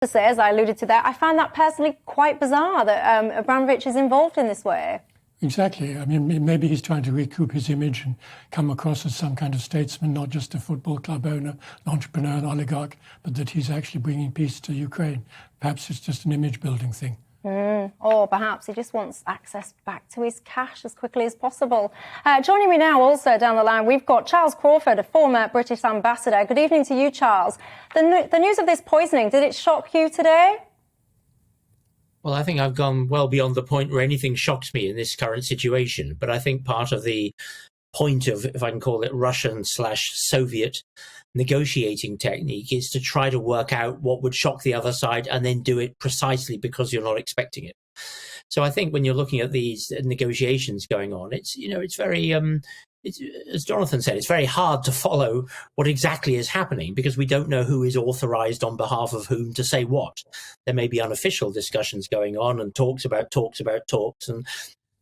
To say, as I alluded to there, I find that personally quite bizarre that Abramovich is involved in this way. Exactly. I mean, maybe he's trying to recoup his image and come across as some kind of statesman, not just a football club owner, an entrepreneur, an oligarch, but that he's actually bringing peace to Ukraine. Perhaps it's just an image-building thing. Or perhaps he just wants access back to his cash as quickly as possible. Joining me now also down the line, we've got Charles Crawford, a former British ambassador. Good evening to you, Charles. The news of this poisoning, did it shock you today? Well, I think I've gone well beyond the point where anything shocks me in this current situation. But I think part of the point of, if I can call it, Russian/Soviet negotiating technique is to try to work out what would shock the other side and then do it precisely because you're not expecting it. So I think when you're looking at these negotiations going on, it's very, as Jonathan said, it's very hard to follow what exactly is happening because we don't know who is authorized on behalf of whom to say what. There may be unofficial discussions going on and talks about talks. And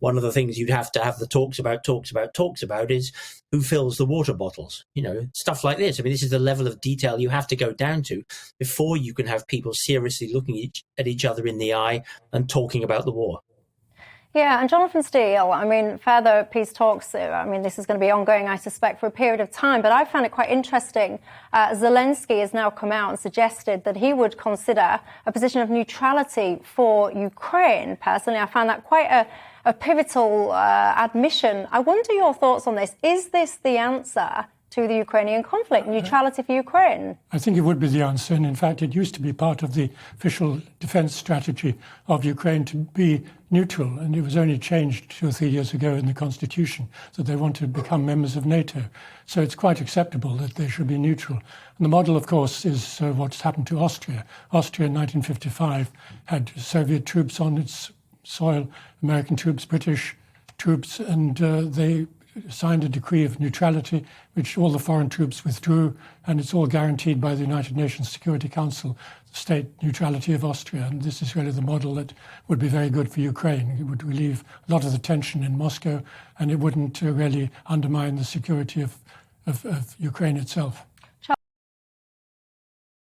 one of the things you'd have to have the talks about is who fills the water bottles, stuff like this. I mean, this is the level of detail you have to go down to before you can have people seriously looking at each other in the eye and talking about the war. Yeah, and Jonathan Steele, I mean, further peace talks, this is going to be ongoing, I suspect, for a period of time. But I found it quite interesting. Zelensky has now come out and suggested that he would consider a position of neutrality for Ukraine. Personally, I found that quite a pivotal admission. I wonder your thoughts on this. Is this the answer to the Ukrainian conflict, neutrality for Ukraine? I think it would be the answer. And in fact, it used to be part of the official defense strategy of Ukraine to be neutral. And it was only changed 2 or 3 years ago in the constitution that they want to become members of NATO. So it's quite acceptable that they should be neutral. And the model, of course, is what's happened to Austria. Austria in 1955 had Soviet troops on its soil, American troops, British troops, and they signed a decree of neutrality, which all the foreign troops withdrew, and it's all guaranteed by the United Nations Security Council, the state neutrality of Austria. And this is really the model that would be very good for Ukraine. It would relieve a lot of the tension in Moscow, and it wouldn't really undermine the security of Ukraine itself.